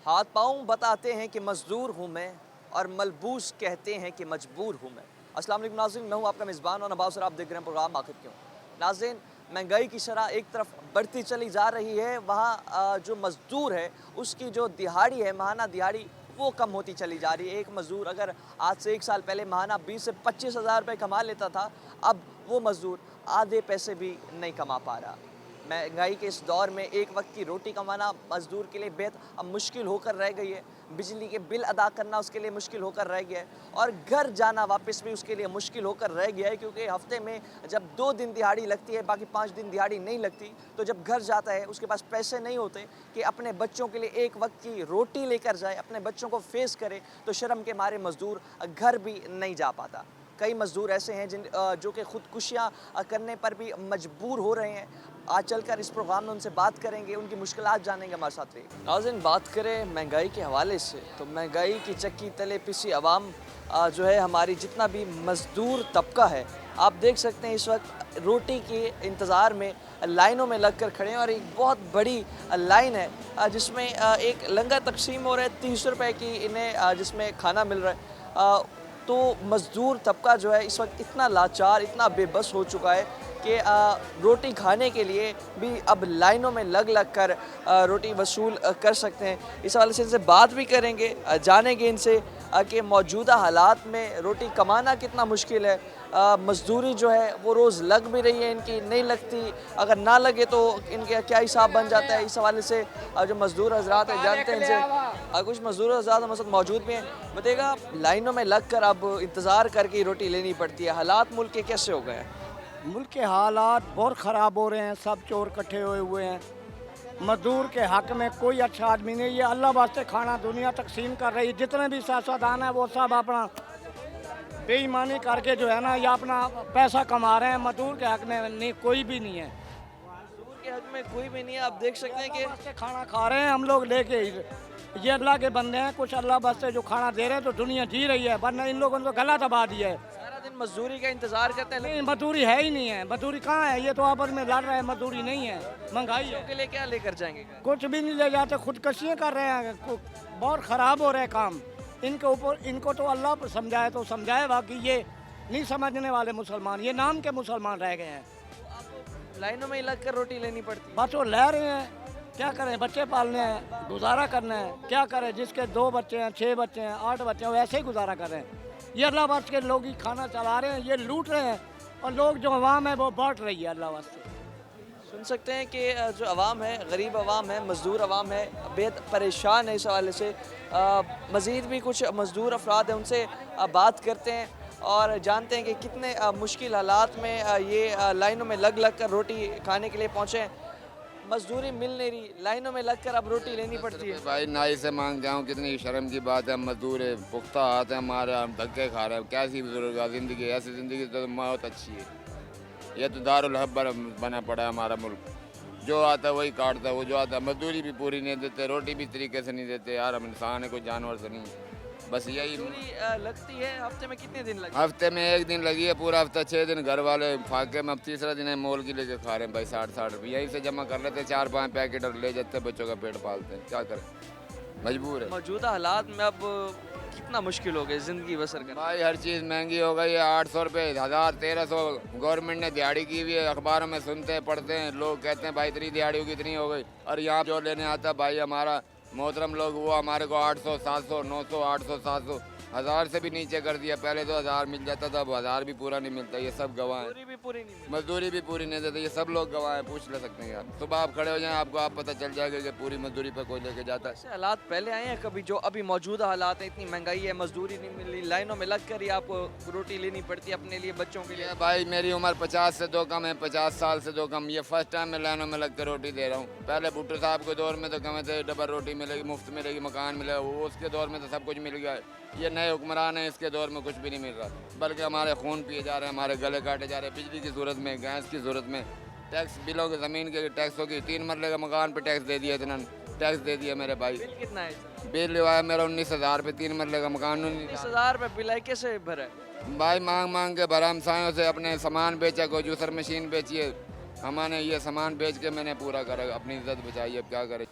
हाथ पाँव बताते हैं कि मज़दूर हूँ मैं और मलबूस कहते हैं कि मजबूर हूँ मैं। अस्सलाम वालेकुम नाज़रीन, मैं हूँ आपका मेज़बान और नवाज़ और आप देख रहे हैं प्रोग्राम आखिर क्यों। नाज़रीन, महंगाई की शरह एक तरफ बढ़ती चली जा रही है, वहाँ जो मज़दूर है उसकी जो दिहाड़ी है, माहाना दिहाड़ी, वो कम होती चली जा रही है। एक मज़दूर अगर आज से 1 साल पहले माहाना 20 से 25 हज़ार रुपये कमा लेता था, अब वो मज़दूर आधे पैसे भी नहीं कमा पा रहा। महंगाई के इस दौर में एक वक्त की रोटी कमाना मज़दूर के लिए बेहद अब मुश्किल होकर रह गई है। बिजली के बिल अदा करना उसके लिए मुश्किल होकर रह गया है और घर जाना वापस भी उसके लिए मुश्किल होकर रह गया है, क्योंकि हफ्ते में जब 2 दिन दिहाड़ी लगती है, बाकी 5 दिन दिहाड़ी नहीं लगती, तो जब घर जाता है उसके पास पैसे नहीं होते कि अपने बच्चों के लिए एक वक्त की रोटी लेकर जाए, अपने बच्चों को फेस करे, तो शर्म के मारे मज़दूर घर भी नहीं जा पाता। कई मज़दूर ऐसे हैं जो कि ख़ुदकुशियाँ करने पर भी मजबूर हो रहे हैं। आज चलकर इस प्रोग्राम में उनसे बात करेंगे, उनकी मुश्किलात जानेंगे, हमारे साथ रहिए। नाज़रीन, बात करें महंगाई के हवाले से, तो महंगाई की चक्की तले पिसी आवाम जो है, हमारी जितना भी मज़दूर तबका है, आप देख सकते हैं इस वक्त रोटी के इंतज़ार में लाइनों में लग कर खड़े हैं और एक बहुत बड़ी लाइन है जिसमें एक लंगर तकसीम हो रहा है, 30 रुपये की इन्हें जिसमें खाना मिल रहा है। तो मज़दूर तबका जो है इस वक्त इतना लाचार, इतना बेबस हो चुका है कि रोटी खाने के लिए भी अब लाइनों में लग लग कर रोटी वसूल कर सकते हैं। इस हवाले से इनसे बात भी करेंगे, जानेंगे इनसे कि मौजूदा हालात में रोटी कमाना कितना मुश्किल है। मज़दूरी जो है वो रोज़ लग भी रही है, इनकी नहीं लगती, अगर ना लगे तो इनके क्या हिसाब बन जाता है। इस हवाले से जो मज़दूर हज़रात हैं, जानते हैं इनसे। कुछ मज़दूर हज़रात हमारे साथ मौजूद भी हैं। बताइएगा, लाइनों में लग कर अब इंतज़ार करके रोटी लेनी पड़ती है, हालात मुल्क के कैसे हो गए हैं? मुल्क के हालात बहुत ख़राब हो रहे हैं, सब चोर इकट्ठे हुए हैं। मजदूर के हक में कोई अच्छा आदमी नहीं। ये अल्लाह वास्ते खाना दुनिया तकसीम कर रही है, जितने भी सियासतदान हैं वो सब अपना बेईमानी करके जो है ना, ये अपना पैसा कमा रहे हैं। मजदूर के हक में नहीं, कोई भी नहीं है। मज़दूर के हक में कोई भी नहीं है। आप देख सकते हैं कि वास्ते खाना खा रहे हैं हम लोग लेके, ये अल्लाह के बंदे हैं। कुछ अल्लाह वास्ते जो खाना दे रहे हैं तो दुनिया जी रही है, वरना इन लोगों ने तो गला दबा दिया है। सारा दिन मज़दूरी का इंतज़ार करते हैं, नहीं, मजदूरी है ही नहीं है। मजदूरी कहाँ है? ये तो आपस में लड़ रहे हैं, मजदूरी नहीं है, महंगाई है। के लिए क्या लेकर जाएंगे? कुछ भी नहीं ले जाते, खुदकशियाँ कर रहे हैं। बहुत ख़राब हो रहे हैं काम। इनके ऊपर इनको तो अल्लाह समझाए तो समझाए, बाकी ये नहीं समझने वाले मुसलमान, ये नाम के मुसलमान रह गए हैं। लाइनों में ही लग कर रोटी लेनी पड़ती है। बस वो ले रहे हैं, क्या करें, बच्चे पालने हैं, गुजारा करना है, क्या करें। जिसके 2 बच्चे हैं, 6 बच्चे हैं, 8 बच्चे हैं, वैसे ही गुजारा कर रहे हैं। ये अल्लाह वास्ते के लोग ही खाना चला रहे हैं, ये लूट रहे हैं और लोग जो अवाम है वो बांट रही है अल्लाह वास्ते। सुन सकते हैं कि जो अवाम है, गरीब अवाम है, मज़दूर अवाम है, बेहद परेशान है इस हवाले से। मज़ीद भी कुछ मज़दूर अफराद हैं, उनसे बात करते हैं और जानते हैं कि कितने मुश्किल हालात में ये लाइनों में लग लग कर रोटी खाने के लिए पहुँचे हैं। मज़दूरी मिल नहीं रही, लाइनों में लग कर अब रोटी लेनी पड़ती है। भाई नाई से मांगते हूँ, कितनी शर्म की बात है। मजदूर है, पुख्ता हाथ है हमारे, हम धक्के खा रहे हैं। कैसी बुजुर्ग ज़िंदगी, ऐसी ज़िंदगी तो बहुत अच्छी है। ये तो दारुल हर्ब बना पड़ा है हमारा मुल्क। जो आता है वही काटता है, वो जो आता है। मजदूरी भी पूरी नहीं देते, रोटी भी तरीके से नहीं देते। यार हम इंसान है, कोई जानवर से नहीं। बस यही लगती है। हफ्ते में कितने दिन लगते? हफ्ते में 1 दिन लगी है, पूरा हफ्ता 6 दिन घर वाले फाके में। अब तीसरा दिन है मोल की लेके खा रहे हैं भाई। 60-60 रुपये यहीं से जमा कर लेते, 4-5 पैकेट और ले जाते, बच्चों का पेट पालते हैं। क्या करें, मजबूर है। मौजूदा हालात में अब कितना मुश्किल हो गई ज़िंदगी बसर करना। भाई हर चीज़ महंगी हो गई है। 800 रुपये, 1000, 1300 गवर्नमेंट ने दिहाड़ी की हुई है। अखबारों में सुनते हैं, पढ़ते हैं, लोग कहते हैं भाई इतनी दिहाड़ी होगी, इतनी हो गई। और यहाँ जो लेने आता भाई हमारा मोहतरम लोग, वो हमारे को 800, 700, 900, 800, 700, 1000 से भी नीचे कर दिया। पहले तो 1000 मिल जाता था, अब 1000 भी पूरा नहीं मिलता। ये सब गवाह हैं। मज़दूरी भी पूरी नहीं मिलती। मजदूरी भी पूरी नहीं देते, ये सब लोग गवाह हैं, पूछ ले सकते हैं यार। सुबह आप खड़े हो जाएं, आपको आप पता चल जाएगा कि पूरी मजदूरी पर कोई लेके जाता है। ऐसे हालात पहले आए हैं कभी, जो अभी मौजूदा हालात हैं? इतनी महंगाई है, मजदूरी नहीं मिल रही, लाइनों में लग कर ही आपको रोटी लेनी पड़ती है अपने लिए, बच्चों के लिए। ये भाई मेरी उम्र 50 से दो कम है, 50 साल से दो कम। ये फर्स्ट टाइम मैं लाइनों में लगकर रोटी दे रहा हूँ। पहले भुट्टो साहब के दौर में तो कमें थे डबल रोटी मिलेगी, मुफ्त मिलेगी, मकान मिलेगा, वो उसके दौर में तो सब कुछ मिल गया है। ये नए हुक्मरान हैं, इसके दौर में कुछ भी नहीं मिल रहा, बल्कि हमारे खून पिए जा रहे हैं, हमारे गले काटे जा रहे हैं। बिजली की सूरत में, गैस की सूरत में, टैक्स बिलों के, ज़मीन के टैक्सों की, 3 मरले का मकान पे टैक्स दे दिया, इतना टैक्स दे दिया मेरे भाई। बिल कितना है? बिल आया मेरा 19,000 रुपये, 3 मरले का मकान। 19,000 रुपये बिल है, कैसे भरा? भाई मांग मांग के भरा। हमसायों से अपने सामान बेचा, कोई जूसर मशीन बेची है, हमने ये सामान बेच के मैंने पूरा करा, अपनी इज्जत बचाई। अब क्या करें।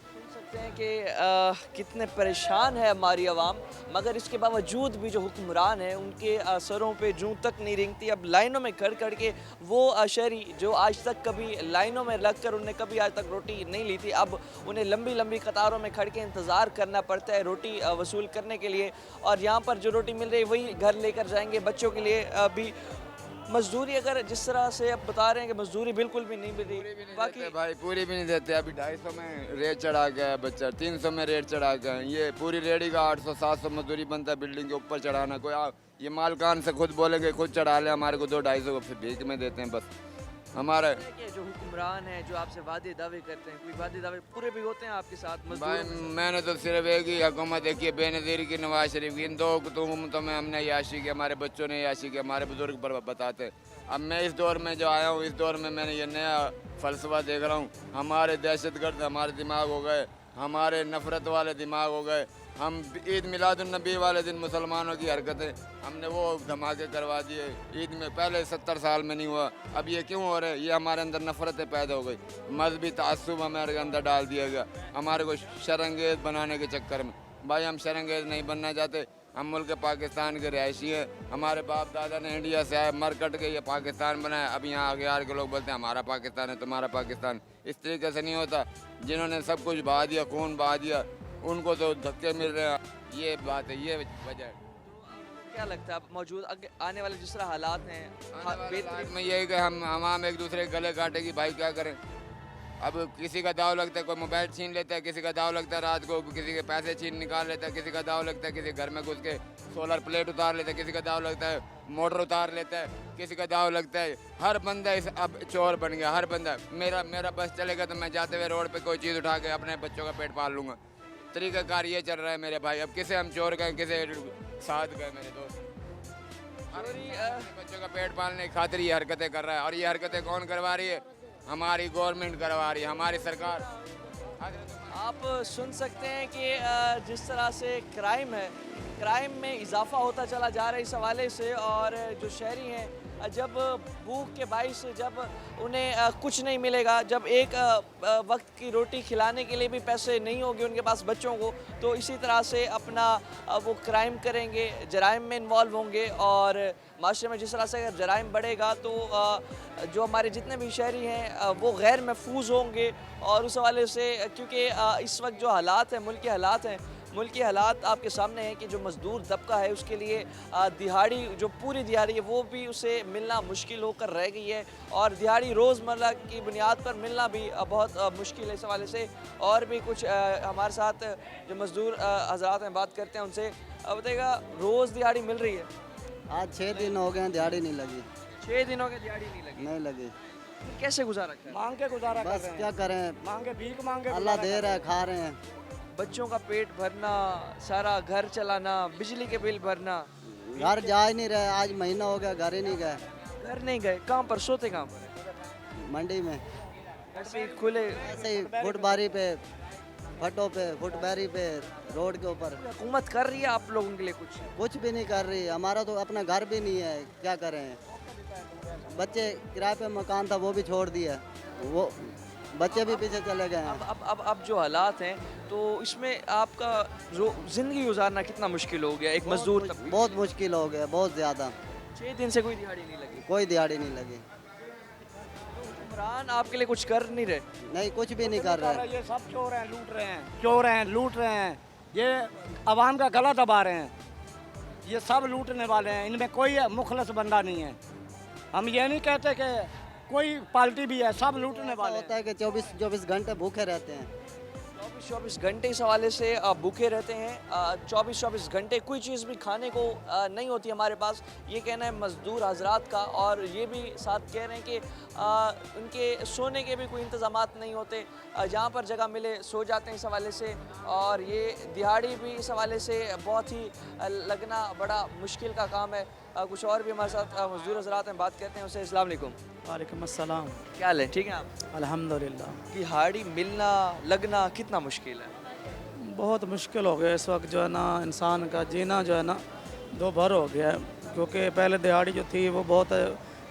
सकते हैं कि कितने परेशान है हमारी आवाम, मगर इसके बावजूद भी जो हुक्मरान हैं उनके सरों पे जूं तक नहीं रेंगती। अब लाइनों में खड़ खड़ के वो शहरी जो आज तक कभी लाइनों में लग कर उन्हें कभी आज तक रोटी नहीं ली थी, अब उन्हें लंबी लंबी कतारों में खड़ के इंतज़ार करना पड़ता है रोटी वसूल करने के लिए। और यहाँ पर जो रोटी मिल रही है वही घर लेकर जाएंगे। बच्चों के लिए भी मजदूरी, अगर जिस तरह से आप बता रहे हैं कि मजदूरी बिल्कुल भी नहीं मिल रही, बाकी भाई पूरी भी नहीं देते। अभी 250 में रेट चढ़ा गया है बच्चा, 300 में रेट चढ़ा गया है। ये पूरी रेडी का 800-700 मजदूरी बनता है बिल्डिंग के ऊपर चढ़ाना। कोई ये मालकान से खुद बोलेंगे खुद चढ़ा ले, हमारे को 200-250 को फिर भीख में देते हैं बस। हमारा जो हुक्मरान है जो आपसे वादे दावे करते हैं, कोई वादे दावे पूरे भी होते हैं आपके साथ? भाई मैंने तो सिर्फ एक ही हुकूमत देखी है, बेनज़ीर की, नवाज शरीफ की। इन दो हुकूमतों में हमने याशी की, हमारे बच्चों ने याशी की, हमारे बुजुर्ग पर बताते हैं। अब मैं इस दौर में जो आया हूँ, इस दौर में मैंने ये नया फ़लसफ़ा देख रहा हूँ। हमारे दहशतगर्द हमारे दिमाग हो गए, हमारे नफ़रत वाले दिमाग हो गए। हम ईद मिलादुन्नबी वाले दिन मुसलमानों की हरकतें हमने वो धमाके करवा दिए। ईद में पहले 70 साल में नहीं हुआ, अब ये क्यों हो रहा है? ये हमारे अंदर नफ़रतें पैदा हो गई, मजहबी तअस्सुब हमारे अंदर डाल दिया गया, हमारे को शरंगेज़ बनाने के चक्कर में। भाई हम शरंगेज़ नहीं बनना चाहते, हम मुल्क पाकिस्तान के रिहायशी हैं। हमारे बाप दादा ने इंडिया से आए मर कट के ये पाकिस्तान बनाया। अब यहाँ आगे आके लोग बोलते हैं हमारा पाकिस्तान है, तुम्हारा पाकिस्तान। इस तरीके से नहीं होता। जिन्होंने सब कुछ बहा दिया, खून बहा दिया, उनको तो धक्के मिल रहे हैं। ये बात है, ये वजह है। क्या लगता है अब मौजूद आने वाले जिस तरह हालात हैं, में यही कि हम एक दूसरे के गले काटेगी। भाई क्या करें? अब किसी का दाव लगता है, कोई मोबाइल छीन लेता है, किसी का दाव लगता है रात को किसी के पैसे छीन निकाल लेता है, किसी का दाव लगता है किसी घर में घुस के सोलर प्लेट उतार लेता है, किसी का दाव लगता है मोटर उतार लेता है, किसी का दाव लगता है। हर बंदा इस अब चोर बन गया, हर बंदा। मेरा बस चलेगा तो मैं जाते हुए रोड पे कोई चीज़ उठा के अपने बच्चों का पेट पाल लूँगा। तरीक़ाकार ये चल रहा है मेरे भाई। अब किसे हम चोर गए, किसे साथ गए मेरे दोस्त। बच्चों का पेट पालने की खातिर ये हरकतें कर रहा है। और ये हरकतें कौन करवा रही है? हमारी गवर्नमेंट करवा रही है, हमारी सरकार। आप सुन सकते हैं कि जिस तरह से क्राइम है, क्राइम में इजाफा होता चला जा रहा है इस हवाले से। और जो शहरी हैं, जब भूख के बाइस जब उन्हें कुछ नहीं मिलेगा, जब एक वक्त की रोटी खिलाने के लिए भी पैसे नहीं होंगे उनके पास बच्चों को, तो इसी तरह से अपना वो क्राइम करेंगे, जराइम में इन्वॉल्व होंगे। और माशरे में जिस तरह से अगर जराइम बढ़ेगा तो जो हमारे जितने भी शहरी हैं वो गैर महफूज होंगे। और उस हवाले से क्योंकि इस वक्त जो हालात हैं, मुल्क के हालात आपके सामने हैं कि जो मज़दूर तबका है उसके लिए दिहाड़ी, जो पूरी दिहाड़ी है वो भी उसे मिलना मुश्किल होकर रह गई है। और दिहाड़ी रोज़मर्रा की बुनियाद पर मिलना भी बहुत मुश्किल है इस हवाले से। और भी कुछ हमारे साथ जो मज़दूर हज़रात हैं बात करते हैं उनसे, बताइएगा रोज़ दिहाड़ी मिल रही है? आज 6 दिन हो गए हैं, दिहाड़ी नहीं लगी। 6 दिनों की दिहाड़ी नहीं लगी? नहीं लगी। कैसे गुजारा करें? मांग के गुजारा कर बस रहे हैं। क्या करें, मांगे भीख मांगे अल्लाह गुजारा दे कर रहा है, खा रहे हैं। बच्चों का पेट भरना, सारा घर चलाना, बिजली के बिल भरना। घर जा ही नहीं रहे, आज महीना हो गया घर ही नहीं गए। घर नहीं गए? कहाँ पर सोते? कहाँ पर? मंडी में ऐसे ही खुले? ऐसे ही फुटबारी पे, फटों पे, फुटबारी पे, रोड के ऊपर। हुकूमत कर रही है आप लोगों के लिए कुछ? कुछ भी नहीं कर रही। हमारा तो अपना घर भी नहीं है, क्या करें। बच्चे किराए पे मकान था वो भी छोड़ दिया, वो बच्चे भी पीछे चले गए हैं। अब जो हालात हैं तो इसमें आपका ज़िंदगी गुजारना कितना मुश्किल हो गया एक मजदूर तक? बहुत मुश्किल हो गया, बहुत ज़्यादा। 6 दिन से कोई दिहाड़ी नहीं लगी? कोई दिहाड़ी नहीं लगी। हुक्मरान आपके लिए कुछ कर नहीं रहे? नहीं, कुछ भी नहीं कर रहे। ये सब चोर हैं, लूट रहे हैं, चोर हैं, लूट रहे हैं। ये अवाम का गला दबा रहे हैं। ये सब लूटने वाले हैं, इनमें कोई मुखलस बंदा नहीं है। हम ये नहीं कहते कि कोई पार्टी भी है, सब लूटने वाले होता है कि 24 घंटे भूखे रहते हैं। 24 घंटे इस हवाले से भूखे रहते हैं। 24 घंटे कोई चीज़ भी खाने को नहीं होती हमारे पास, ये कहना है मज़दूर हजरात का। और ये भी साथ कह रहे हैं कि उनके सोने के भी कोई इंतज़ामात नहीं होते, जहाँ पर जगह मिले सो जाते हैं इस हवाले से। और ये दिहाड़ी भी इस हवाले से बहुत ही लगना बड़ा मुश्किल का काम है। कुछ और भी हमारे साथ मज़दूर हजरात हैं, बात करते हैं उनसे। अस्सलाम वालेकुम। वालेकुम अस्सलाम। क्या हाल है? ठीक है आप? अल्हम्दुलिल्लाह। दिहाड़ी मिलना लगना कितना मुश्किल है? बहुत मुश्किल हो गया इस वक्त, जो है ना इंसान का जीना जो है ना दो भर हो गया है। क्योंकि पहले दिहाड़ी जो थी वो बहुत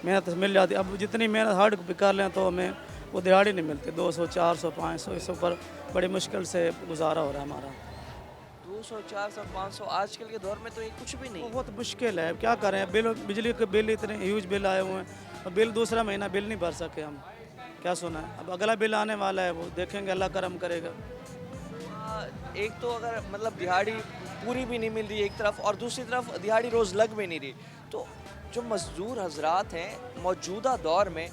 मेहनत से मिल जाती, अब जितनी मेहनत हार्ड भी कर लें तो हमें वो दिहाड़ी नहीं मिलती। 200 400 500 इस ऊपर बड़ी मुश्किल से गुजारा हो रहा है हमारा। 200 400 500 आजकल के दौर में तो ये कुछ भी नहीं। बहुत मुश्किल है, क्या करें। बिल, बिजली के बिल इतने ह्यूज बिल आए हुए हैं और बिल दूसरा महीना बिल नहीं भर सके हम। क्या सुना है, अब अगला बिल आने वाला है, वो देखेंगे, अल्लाह करम करेगा। एक तो अगर मतलब दिहाड़ी पूरी भी नहीं मिल रही एक तरफ, और दूसरी तरफ दिहाड़ी रोज़ लग भी नहीं रही, तो जो मज़दूर हजरात हैं मौजूदा दौर में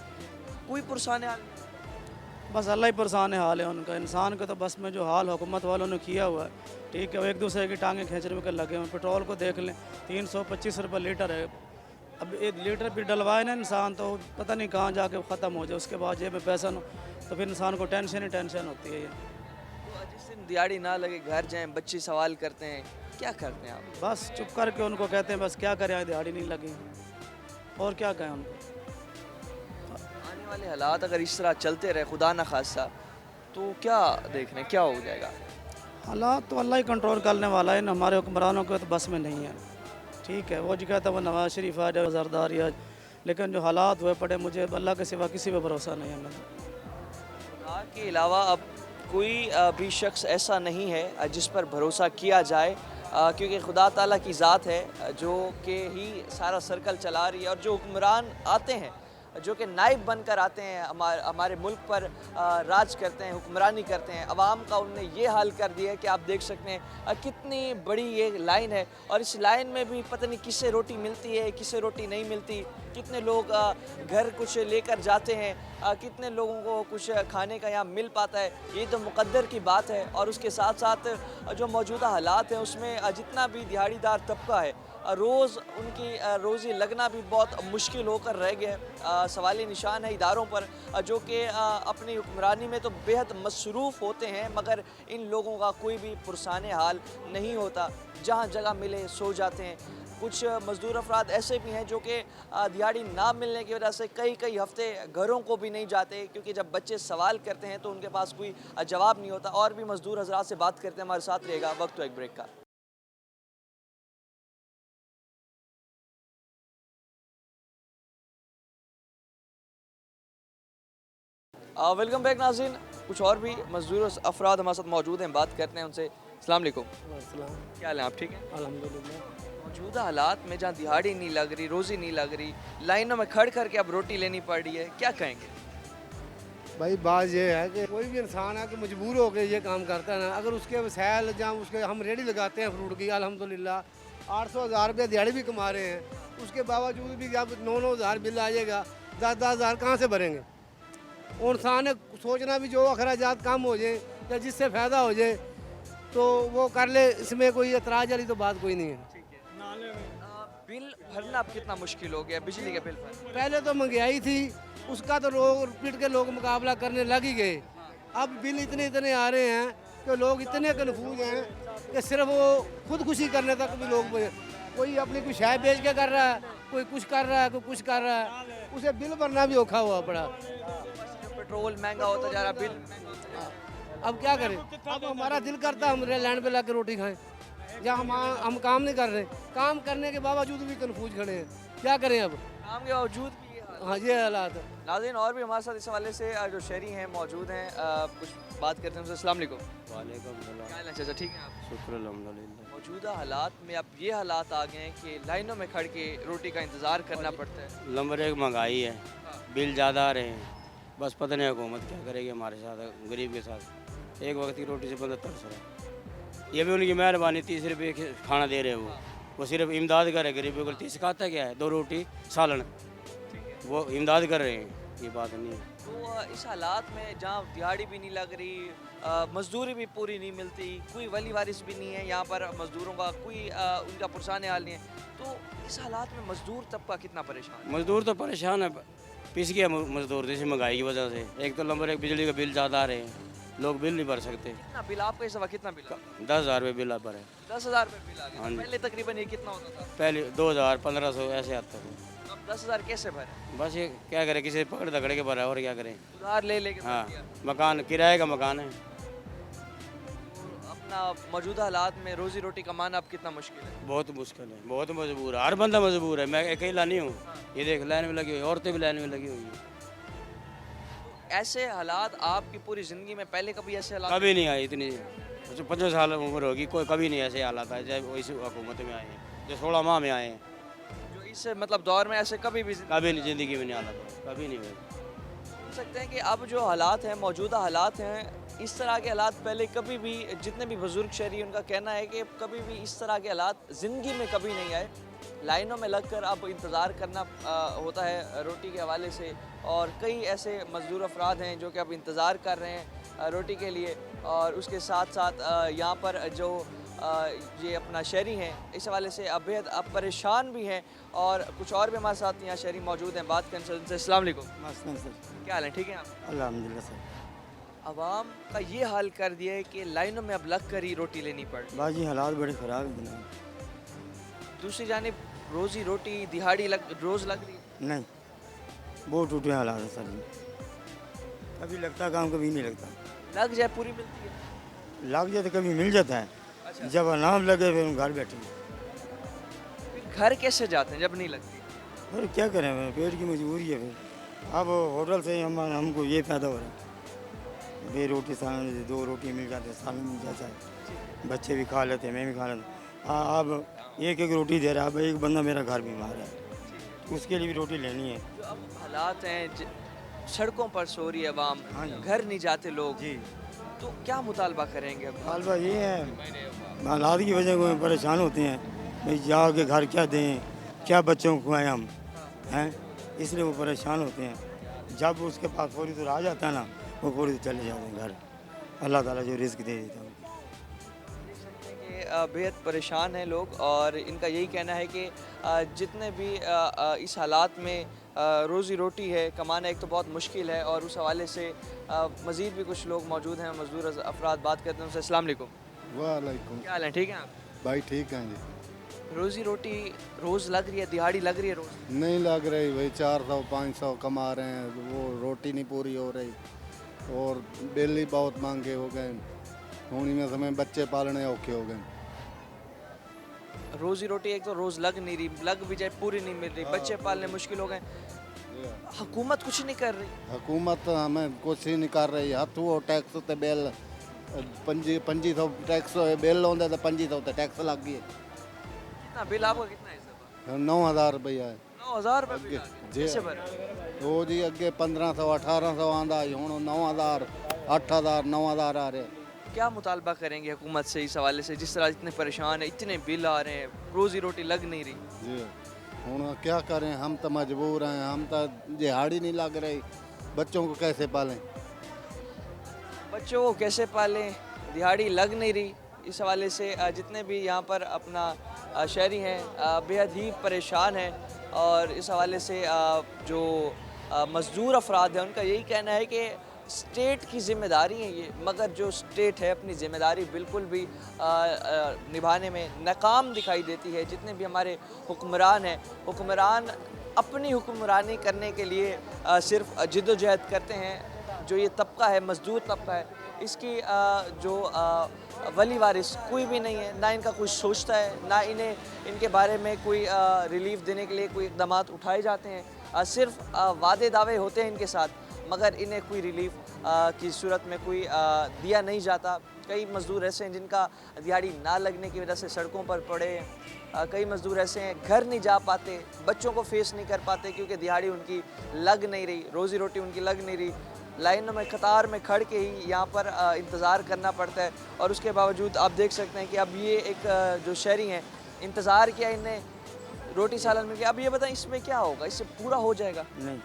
कोई पुरसान हाल नहीं। बस अल्लाह ही परेशान हाल है उनका। इंसान का तो बस में जो हाल हुकूमत वालों ने किया हुआ है, ठीक है, वो एक दूसरे की टांगें खींचने में लगे हुए हैं। पेट्रोल को देख लें, 325 रुपये लीटर है। अब 1 लीटर भी डलवाए ना इंसान तो पता नहीं कहाँ जाके ख़त्म हो जाए, उसके बाद जेब में पैसा न तो फिर इंसान को टेंशन ही टेंशन होती है। ये तो जिस दिन दिहाड़ी ना लगे घर जाएं, बच्चे सवाल करते हैं, क्या करते हैं आप? बस चुप करके उनको कहते हैं बस क्या करें, दिहाड़ी नहीं लगी, और क्या कहें उनको। आने वाले हालात अगर इस तरह चलते रहे खुदा न खासा, तो क्या देखने क्या हो जाएगा? हालात तो अल्लाह ही कंट्रोल करने वाला है, हमारे हुक्मरानों को तो बस में नहीं है। ठीक है, वो जो कहता है वो नवाज शरीफ आ जाए, जरदारी आ, लेकिन जो हालात हुए पड़े, मुझे अल्लाह के सिवा किसी पे भरोसा नहीं है। खुदा के अलावा अब कोई भी शख्स ऐसा नहीं है जिस पर भरोसा किया जाए, क्योंकि खुदा ताला की ज़ात है जो कि ही सारा सर्कल चला रही है। और जो हुक्मरान आते हैं, जो कि नाइब बनकर आते हैं, हमारे मुल्क पर राज करते हैं, हुक्मरानी करते हैं, अवाम का उनने ये हाल कर दिया है कि आप देख सकते हैं कितनी बड़ी ये लाइन है, और इस लाइन में भी पता नहीं किससे रोटी मिलती है, किससे रोटी नहीं मिलती। कितने लोग घर कुछ लेकर जाते हैं, कितने लोगों को कुछ खाने का यहाँ मिल पाता है, ये तो मुक़द्दर की बात है। और उसके साथ साथ जो मौजूदा हालात हैं उसमें जितना भी दिहाड़ीदार तबका है, रोज़ उनकी रोज़ी लगना भी बहुत मुश्किल होकर रह गया है। सवाली निशान है इदारों पर जो कि अपनी हुक्मरानी में तो बेहद मसरूफ़ होते हैं, मगर इन लोगों का कोई भी पुरसान हाल नहीं होता, जहाँ जगह मिले सो जाते हैं। कुछ मज़दूर अफराद ऐसे भी हैं जो कि दिहाड़ी ना मिलने की वजह से कई कई हफ़्ते घरों को भी नहीं जाते, क्योंकि जब बच्चे सवाल करते हैं तो उनके पास कोई जवाब नहीं होता। और भी मज़दूर हज़रात से बात करते हैं, हमारे साथ रहेगा। वक्त तो एक ब्रेक का। वेलकम बैक नाज़रीन। कुछ और भी मज़दूर अफराद हमारे साथ मौजूद हैं, बात करते हैं उनसे। अस्सलाम वालेकुम। क्या हाल है, आप ठीक हैं? अल्हम्दुलिल्लाह। मौजूदा हालात में जहाँ दिहाड़ी नहीं लग रही, रोज़ी नहीं लग रही, लाइनों में खड़ कर के अब रोटी लेनी पड़ रही है, क्या कहेंगे? भाई बात ये है कि कोई भी इंसान है कि मजबूर होकर ये काम करता है ना, अगर उसके वसाइल जहाँ उसके हम रेडी लगाते हैं फ्रूट की, अल्हम्दुलिल्लाह 800-1000 रुपये दिहाड़ी भी कमा रहे हैं, उसके बावजूद भी जब 9-9 हज़ार बिल आ जाएगा, 10-10 हज़ार कहाँ से भरेंगे? और इंसान ने सोचना भी जो अखराजात कम हो जाए या जिससे फ़ायदा हो जाए तो वो कर ले, इसमें कोई एतराज़ वाली तो बात कोई नहीं है। बिल भरना अब कितना मुश्किल हो गया, बिजली के बिल पर? पहले तो महंगाई थी, उसका तो लोग पीट के लोग मुकाबला करने लग ही गए। अब बिल इतने इतने आ रहे हैं कि लोग इतने कन्फ्यूज हैं कि सिर्फ वो खुदकुशी करने तक भी लोग, कोई अपनी कुछ शय बेच के कर रहा है, कोई कुछ कर रहा है, कोई कुछ कर रहा है, उसे बिल भरना भी औखा हुआ पड़ा। पेट्रोल महंगा होता जा रहा, बिल महंगा होता जा रहा। अब क्या करें? अब हमारा दिल करता हम लैंड पे लाके रोटी खाएं, जहाँ हम काम नहीं कर रहे, काम करने के बावजूद भी कन्फ्यूज खड़े हैं, क्या करें अब? काम के बावजूद भी ये हाल है। हाँ, ये हालात है। नाज़रीन, और भी हमारे साथ इस हवाले से जो शहरी हैं मौजूद हैं, कुछ बात करते हैं उनसे। अस्सलाम वालेकुम। वालेकुम सलाम। क्या हाल है चाचा, ठीक हैं आप? शुक्र अल्हम्दुलिल्लाह। मौजूदा हालात में अब ये हालात आ गए हैं कि लाइनों में खड़ के रोटी का इंतज़ार करना पड़ता है। नंबर एक महंगाई है, बिल ज़्यादा आ रहे हैं, बस पता नहीं हुकूमत क्या करेगी हमारे साथ, गरीब के साथ। एक वक्त की रोटी से बंदा तरस रहा है। ये भी उनकी मेहरबानी, 30 रुपये खाना दे रहे हैं वो सिर्फ इमदाद कर रहे हैं गरीबों को। 30 खाता क्या है, 2 रोटी सालन, वो इमदाद कर रहे हैं, ये बात नहीं है। तो इस हालात में जहाँ दिहाड़ी भी नहीं लग रही, मजदूरी भी पूरी नहीं मिलती, कोई वली वारिस भी नहीं है यहाँ पर, मजदूरों का कोई उनका पुरसान हाल नहीं है, तो इस हालात में मजदूर तबका कितना परेशान है? मजदूर तो परेशान है, पिस गया मजदूर जैसे महंगाई की वजह से। एक तो नंबर एक बिजली का बिल ज़्यादा आ रहे हैं, लोग बिल नहीं भर सकते। कितना बिल आपका इस दफ़ा कितना बिल? 10,000 रुपये बिल भरे। 10,000 रुपये बिल आ हाँ गया। जी। पहले तकरीबन ये कितना होता था? पहले 2,000 1500 ऐसे आता था। अब 10,000 कैसे भरे? बस ये क्या करें, किसी से पकड़ दकड़ के भरा, और क्या करें। उधार ले लेके भर हाँ, दिया। मकान किराए का मकान है। अपना मौजूदा हालात में रोज़ी रोटी कमाना अब कितना मुश्किल है? बहुत मुश्किल है, बहुत मजबूर है, हर बंदा मजबूर है। मैं अकेला नहीं हूँ, ये देख लाइन में लगी हुई, औरतें भी लाइन में लगी हुई हैं। ऐसे हालात आपकी पूरी ज़िंदगी में पहले कभी ऐसे हालात? कभी नहीं आए इतनी 50 साल उम्र होगी, कोई कभी नहीं ऐसे हालात आए चाहे इस हुकूमत में आए हैं, जो 16 माह में आए हैं। जो इस मतलब दौर में ऐसे कभी भी कभी नहीं ज़िंदगी में नहीं हालात हुए, कभी नहीं हुए। बोल सकते हैं कि अब जो हालात हैं, मौजूदा हालात हैं, इस तरह के हालात पहले कभी भी, जितने भी बुजुर्ग शहरी उनका कहना है कि कभी भी इस तरह के हालात ज़िंदगी में कभी नहीं आए। लाइनों में लगकर अब इंतज़ार करना होता है रोटी के हवाले से, और कई ऐसे मज़दूर अफराद हैं जो कि अब इंतज़ार कर रहे हैं रोटी के लिए, और उसके साथ साथ यहाँ पर जो ये अपना शहरी हैं इस हवाले से अब बेहद अब परेशान भी हैं। और कुछ और भी हमारे साथ यहाँ शहरी मौजूद हैं, बात करें उनसे। अस्सलाम वालेकुम, क्या हाल है? ठीक है आप? अल्हम्दुलिल्लाह सर। अवाम का ये हाल कर दिया है कि लाइनों में अब लग कर ही रोटी लेनी पड़ रही है। बाजी हालात बड़े ख़राब हैं। दूसरी जानिब रोज़ी रोटी दिहाड़ी रोज़ लग रही है। नहीं, बहुत टूटे हालात हैं सर जी। कभी लगता काम, कभी नहीं लगता। लग जाए पूरी मिलती है। लग जाए तो कभी मिल जाता है, जब अनाम लगे फिर हम घर बैठे। फिर घर कैसे जाते हैं जब नहीं लगती? फिर क्या करें, पेट की मजबूरी है। फिर अब होटल से हमको ये फ़ायदा हो रहा है, बे रोटी साल 2 रोटी मिल जाते, साल में मिल जाता है, बच्चे भी खा लेते हैं, मैं भी खा लेता हूँ। अब एक रोटी दे रहा है। अब एक बंदा मेरा घर बीमार है, उसके लिए भी रोटी लेनी है। जो अब हालात हैं, सड़कों पर सो रही है अवाम, हाँ जी। घर नहीं जाते लोग, जी, तो क्या मुतालबा करेंगे अब? हालवा ये है, हालात की वजह से परेशान होते हैं भाई, जाके घर क्या दें, क्या बच्चों को खुआएं हम, हैं, इसलिए वो परेशान होते हैं। जब उसके पास फौरी तो आ जाता है ना, वो फौरी चले जाते हैं घर। अल्लाह ताला जो रिस्क दे देता है। बेहद परेशान हैं लोग, और इनका यही कहना है कि जितने भी इस हालात में रोज़ी रोटी है कमाना एक तो बहुत मुश्किल है, और उस हवाले से मज़ीद भी कुछ लोग मौजूद हैं, मज़दूर अफराद, बात करते हैं उनसे। अस्सलाम वालेकुम, वालेकुम क्या हाल है? ठीक है आप? भाई ठीक हैं जी। रोज़ी रोटी रोज़ लग रही है, दिहाड़ी लग रही है रोज़? नहीं लग रही भाई, 400-500 कमा रहे हैं, वो रोटी नहीं पूरी हो रही, और बिल ही बहुत महंगे हो गए। होनी में समय बच्चे पालने औखे हो गए। रोज़ी रोटी एक तो रोज़ लग नहीं रही, लग भी जाए पूरी नहीं मिल रही, बच्चे पालने मुश्किल हो गए, हुकूमत कुछ नहीं कर रही। हुकूमत हमें कुछ ही नहीं कर रही। हथ वो टैक्स ते बिल 2500 टैक्स बिल आंदा तो 2500 ते टैक्स लग गई। कितना बिल आपका, कितना है इस दफ़ा? 9000 रुपया है 9000 रुपये बिल आ गया। जी। कैसे भरे? वो जी अगे 1500-1800 आंदा, हूँ 9000 8000 9000 आ रहे। क्या मुतालबा करेंगे हुकूमत से इस हवाले से, जिस तरह इतने परेशान है, इतने बिल आ रहे हैं, रोज़ी रोटी लग नहीं रही? जी हूँ क्या करें, हम तो मजबूर हैं, हम तो दिहाड़ी नहीं लग रही, बच्चों को कैसे पालें? बच्चों को कैसे पालें, दिहाड़ी लग नहीं रही। इस हवाले से जितने भी यहाँ पर अपना शहरी हैं बेहद ही परेशान हैं, और इस हवाले से जो मज़दूर अफराद हैं उनका यही कहना है कि स्टेट की ज़िम्मेदारी है ये, मगर जो स्टेट है अपनी ज़िम्मेदारी बिल्कुल भी निभाने में नाकाम दिखाई देती है। जितने भी हमारे हुक्मरान हैं, हुक्मरान अपनी हुक्मरानी करने के लिए सिर्फ जिद्दोजहद करते हैं। जो ये तबका है, मज़दूर तबका है, इसकी जो वली वारिस कोई भी नहीं है, ना इनका कुछ सोचता है, ना इन्हें इनके बारे में कोई रिलीफ देने के लिए कोई इक़दाम उठाए जाते हैं। सिर्फ वादे दावे होते हैं इनके साथ, मगर इन्हें कोई रिलीफ की सूरत में कोई दिया नहीं जाता। कई मज़दूर ऐसे हैं जिनका दिहाड़ी ना लगने की वजह से सड़कों पर पड़े हैं। कई मज़दूर ऐसे हैं घर नहीं जा पाते, बच्चों को फेस नहीं कर पाते क्योंकि दिहाड़ी उनकी लग नहीं रही, रोज़ी रोटी उनकी लग नहीं रही। लाइनों में कतार में खड़ के ही यहाँ पर इंतज़ार करना पड़ता है, और उसके बावजूद आप देख सकते हैं कि अब ये एक जो शहरी हैं, इंतज़ार किया इन्हें, रोटी सालन मिल गया। अब ये बताएं इसमें क्या होगा, इससे पूरा हो जाएगा? नहीं,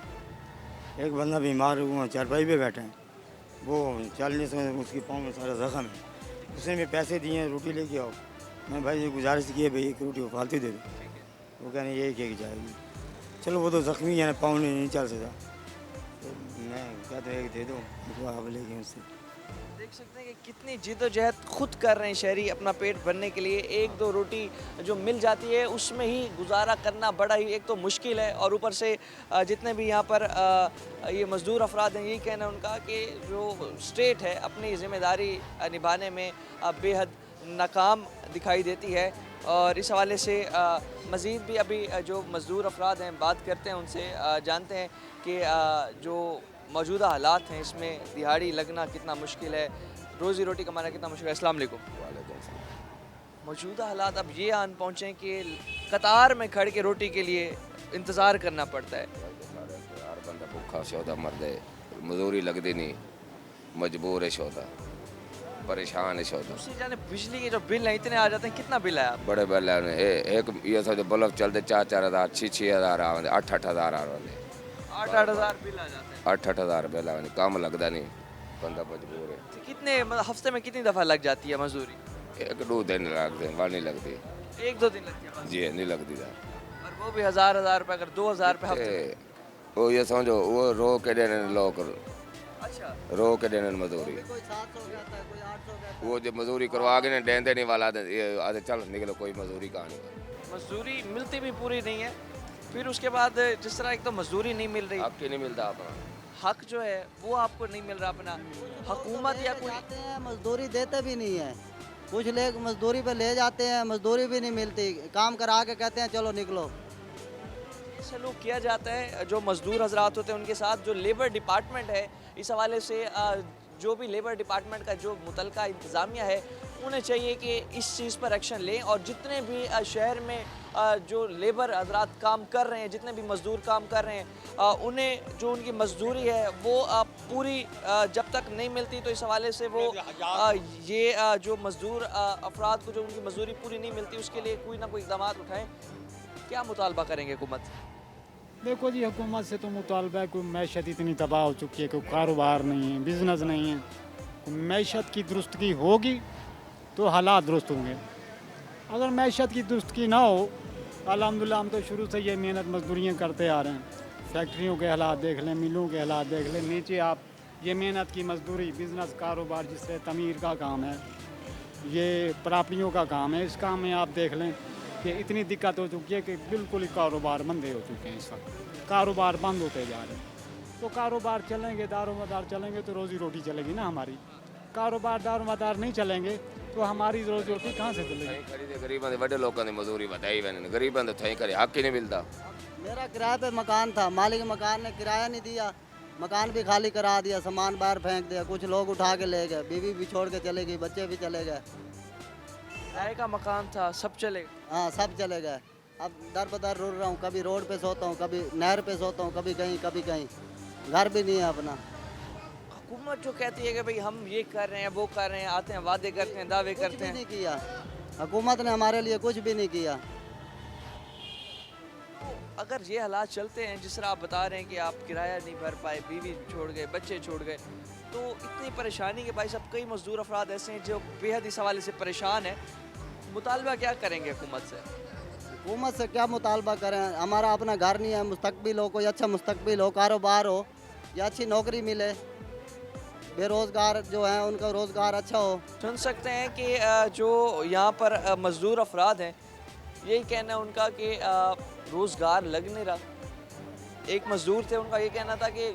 एक बंदा बीमार हुआ, चारपाई पे बैठे हैं, वो चलने से उसके पाँव में सारा जख्म है, उसने भी पैसे दिए हैं, रोटी लेके आओ। मैं भाई ये गुजारिश की है भाई एक रोटी वो फालतू दे दो, वो कहने यही कह जाएगी। चलो वो तो ज़ख्मी है ना, पाँव नहीं चल सकता, तो मैं कहता एक दे दो, आप लेके उससे। देख सकते हैं कि कितनी जिद्दोजहद खुद कर रहे हैं शहरी अपना पेट भरने के लिए। एक दो रोटी जो मिल जाती है उसमें ही गुजारा करना बड़ा ही एक तो मुश्किल है, और ऊपर से जितने भी यहाँ पर ये मज़दूर अफराद हैं, यही कहना है उनका कि जो स्टेट है अपनी ज़िम्मेदारी निभाने में बेहद नाकाम दिखाई देती है। और इस हवाले से मज़ीद भी अभी जो मज़दूर अफराद हैं बात करते हैं उनसे, जानते हैं कि जो मौजूदा हालात हैं इसमें दिहाड़ी लगना कितना मुश्किल है, रोज़ी रोटी कमाना कितना मुश्किल है। अस्सलाम वालेकुम। मौजूदा हालात अब ये आन पहुँचे हैं कि कतार में खड़ के रोटी के लिए इंतज़ार करना पड़ता है। हर बंदा भूखा शौदा मरदे, मजदूरी लगती नहीं, मजबूर है शौदा, परेशान है शौदा। दूसरी जाने बिजली के जो बिल हैं इतने आ जाते हैं, कितना बिल आया? बड़े बिल है, एक ये समझो बल्ब चलते 4-4 हज़ार, 6-6 हज़ार आवे, 8-8 हज़ार आवे, 8-8 हज़ार बिल आ जाते हैं। 8-8 हज़ार बिल आवे, काम लगता नहीं, बंदा मजबूर है। तो कितने मतलब हफ्ते में कितनी दफ़ा लग जाती है मजदूरी? 1-2 दिन लगते हैं, वहाँ नहीं लगती। 1-2 दिन लगती है बस। जी नहीं लगती था। और वो भी हज़ार रुपये, अगर 2000 रुपये हफ्ते में। वो ये समझो वो रो के देने लोग, अच्छा, रो के देने मजदूरी। कोई 700 कहता है, कोई 800 कहता है। वो जो मजदूरी करवा के ना देंदे नहीं वाला, ये आधे चल निकलो, कोई मजदूरी कहाँ नहीं। मजदूरी मिलती भी पूरी नहीं है। फिर उसके बाद जिस तरह एक तो मजदूरी नहीं मिल रही, आपके नहीं मिलता अपना। हक जो है वो आपको नहीं मिल रहा अपना। हुकूमत या कोई जाते हैं मजदूरी देते भी नहीं है, कुछ लोग मजदूरी पे ले जाते हैं, मजदूरी भी नहीं मिलती, काम करा के कहते हैं चलो निकलो। सलूक किया जाता है जो मजदूर हजरात होते हैं उनके साथ। जो लेबर डिपार्टमेंट है इस हवाले से जो भी लेबर डिपार्टमेंट का जो मुतलका इंतज़ामिया है उन्हें चाहिए कि इस चीज़ पर एक्शन लें, और जितने भी शहर में जो लेबर हजरात काम कर रहे हैं, जितने भी मज़दूर काम कर रहे हैं, उन्हें जो उनकी मजदूरी है वो पूरी जब तक नहीं मिलती, तो इस हवाले से वो ये जो मज़दूर अफराद को जो उनकी मजदूरी पूरी नहीं मिलती उसके लिए कोई ना कोई इक़दाम उठाएँ। क्या मुतालबा करेंगे हुकूमत से? देखो जी, हुकूमत से तो मुतालबा है, कोई मैशत इतनी तबाह हो चुकी है, कोई कारोबार नहीं है, बिज़नेस नहीं है। मैशत की दुरुस्तगी होगी तो हालात दुरुस्त होंगे। अगर मैशत की दुरुस्तगी ना हो, अल्हम्दुलिल्लाह हम तो शुरू से ये मेहनत मजदूरियाँ करते आ रहे हैं। फैक्ट्रियों के हालात देख लें, मिलों के हालात देख लें, नीचे आप ये मेहनत की मजदूरी, बिज़नेस कारोबार जिससे तमीर का काम है, ये प्रॉपर्टियों का काम है, इस काम में आप देख लें कि इतनी दिक्कत हो चुकी है कि बिल्कुल ही कारोबार मंदे हो चुके हैं। इस वक्त कारोबार बंद होते जा रहे हैं। तो कारोबार चलेंगे, दारोमदार चलेंगे तो रोज़ी रोटी चलेगी ना हमारी। कारोबार दारोमदार नहीं चलेंगे तो हमारी रोज़ी रोटी कहाँ से चलेगी? खरीदे गरीबों ने बड़े लोगों ने मजदूरी बताई मैंने, गरीबों ने थई करे हक ही नहीं मिलता। मेरा किराए पे मकान था, मालिक मकान ने किराया नहीं दिया, मकान भी खाली करा दिया, सामान बाहर फेंक दिया, कुछ लोग उठा के ले गए, बीवी भी छोड़ के चले गई, बच्चे भी चले गए। किराए का मकान था, सब चले। हाँ सब चले गए। अब दर बदर रुल रहा हूँ, कभी रोड पे सोता हूँ, कभी नहर पे सोता हूँ, कभी कहीं, घर भी नहीं है अपना। हुकूमत जो कहती है कि भाई हम ये कर रहे हैं, वो कर रहे हैं, आते हैं वादे करते हैं, दावे कुछ करते भी हैं, नहीं किया, हुकूमत ने हमारे लिए कुछ भी नहीं किया। अगर ये हालात चलते हैं जिस तरह आप बता रहे हैं कि आप किराया नहीं भर पाए, बीवी छोड़ गए, बच्चे छोड़ गए, तो इतनी परेशानी के भाई साहब कई मजदूर अफराद ऐसे हैं जो बेहद इस हवाले से परेशान है। मुतालबा क्या करेंगे हुकूमत से? हुकूमत से क्या मुतालबा करें, हमारा अपना घर नहीं है, मुस्तकबिल हो, कोई अच्छा मुस्तकबिल हो, कारोबार हो या अच्छी नौकरी मिले, बेरोज़गार जो हैं उनका रोज़गार अच्छा हो। सुन सकते हैं कि जो यहाँ पर मजदूर अफराद हैं यही कहना है उनका कि रोज़गार लग नहीं रहा। एक मजदूर थे, उनका ये कहना था कि